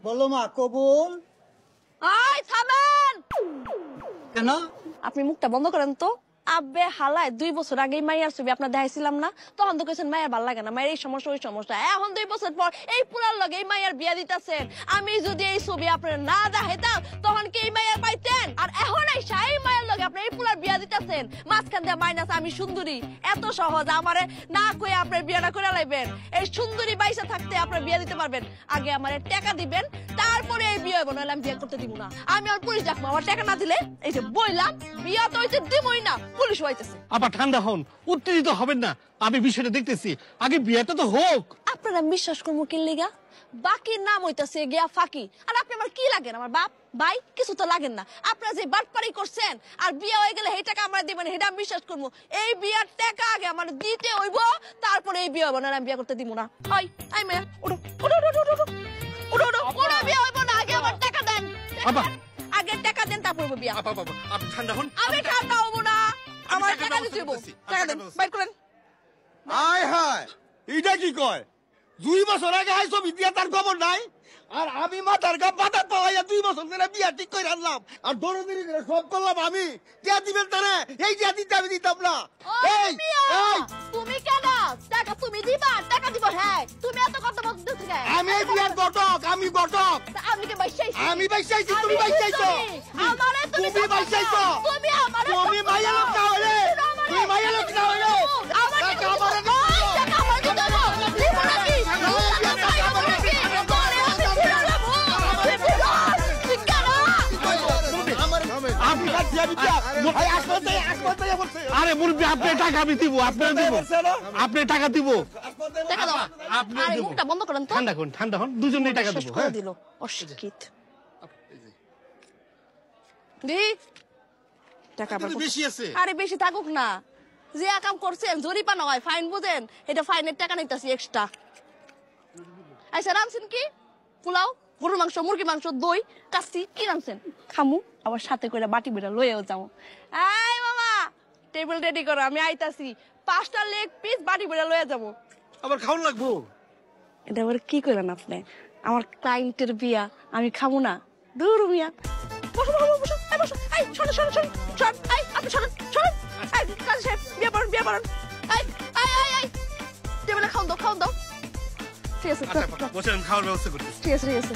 বলো মা কবুল। আয় থামেন। কেন? আপনি মুখটা বন্ধ করেন তো। আব্বে হালায় 2 বছর আগে মাইয়ার ছবি আপনার দেখাইছিলাম না, তখন তো কইছেন মায়ের ভালো লাগে না, মায়ের এই সমস্যা ওই সমস্যা। এখন 2 বছর পর এই পুরার লগে এই মাইয়ার বিয়া দিতেছেন। আমি যদি এই ছবি আপনার না দেখাইতাম তখন কি এই মাইয়ার পাইতেন? আর এখন এই মায়ের লগে আপনি এই পুরার বিয়া দিতেছেন। মাঝখান দিয়ে মাইনাস আমি সুন্দরী, এত সহজ আমারে না কই আপনার বিয়াটা করে লাইবেন। এই সুন্দরী বাইসা থাকতে আপনার বিয়া দিতে পারবেন। আগে আমারে টাকা দিবেন, তারপরে এই বিয়ে হইব, নাহলে আমি বিয়ে করতে দিব না। আমি আর পুলিশ ডাকবো, আমার টাকা না দিলে এই যে বইলাম বিয়া তো হইতে দিবই না, পুলিশ হইতেছে। আবার ঠান্ডা হন, উত্তেজিত হবেন না, আমি বিষয়টা দেখতেছি, আগে বিয়েটা তো হোক। আপনারা বিশ্বাস করবো কি লিগা? বাকির নাম হইতাছে গিয়া ফাঁকি, আর আপনি আমার কি লাগেন? আমার বাপ ভাই কিছু তো লাগেন না। আপনারা যে বাটপারি করছেন আর বিয়ে হয়ে গেলে এই টাকা আমরা দিবেন, এটা আমি বিশ্বাস করবো। এই বিয়ার টাকা আগে আমার দিতে হইব, তারপরে এই বিয়ে হইব, না আমি বিয়ে করতে দিব না। হয় আই মেয়া ওঠো ওঠো ওঠো ওঠো ওঠো ওঠো ওঠো, কোনো বিয়ে হইব না, আগে আমার টাকা দেন। আগে টাকা দেন, তারপর বিয়া। আপনি ঠান্ডা হন। আমি ঠান্ডা হবো না, আমার টাকা দিতে হইব। টাকা দেন, বাইর করেন। আয় হায়, এটা কি কয়? 2 বছর আগে হাইছো বিদ্যা তার খবর নাই, আর আমি মাথার গা বাতা পাওয়াইয়া 2 বছর ধরে বিয়া ঠিক করে আনলাম, আর দৌড়াদৌড়ি করে সব করলাম আমি। কে দিবেন তারে? এই যে দিতে আমি দিতাম না। এই এই তুমি কেন টাকা তুমি দিবা? টাকা দিব। হ্যাঁ তুমি এত কথা বলতে থেকে আমি এই বিয়ার ঘটক, আমি ঘটক। আমি কি বাইসাইছি? আমি বাইসাইছি, তুমি বাইসাইছো। আমারে তুমি বাইসাইছো। তুমি আমারে তুমি মাইয়া লোক না হইলে, তুমি মাইয়া লোক না হইলে টাকা আমারে দিতে হবে। টাকা আমারে দিতে হবে। দিব নাকি? আরে মুরব্বী, আপনি টাকা আমি দিব, আপনি দিব, আপনি টাকা দিব, টাকা দাও। আপনি আরে দিব। মুখটা বন্ধ করেন তো। ঠান্ডা হন, দুজনেই টাকা দিব। হ্যাঁ দিল অশিক্ষিত। দি টাকা আবার বেশি আছে। আরে বেশি থাকুক না, যে কাম করছেন জরিপানা হয়, ফাইন বুঝেন, এটা ফাইনের টাকা নিতেছি এক্সট্রা। আচ্ছা রামছেন কি? পোলাও, গরুর মাংস, মুরগি মাংস, দই, কাচ্চি, কি রামছেন? খামু, আবার সাথে করে বাটি বেটা লয়েও যাবো। এই বাবা টেবিল রেডি করো, আমি আইতাছি। 5টা লেগ পিস বাটি বেটা লয়ে যাবো। আবার খাওয়ান লাগবো। এটা আবার কি করেন আপনি? আমার ক্লায়েন্টের বিয়া, আমি খাবো না? দূর মিয়া। বসো বসো বসো, এই বসো, এই শোনো শোনো শোনো শোন, এই আপনি শোনেন শোনেন, এই কাজী সাহেব বিয়ে পড়েন বিয়ে পড়েন, এই এই এই এই টেবিলে খাওন দাও খাওন দাও। ঠিক আছে বসেন, খাওয়ার ব্যবস্থা করতেছি। ঠিক আছে ঠিক আছে।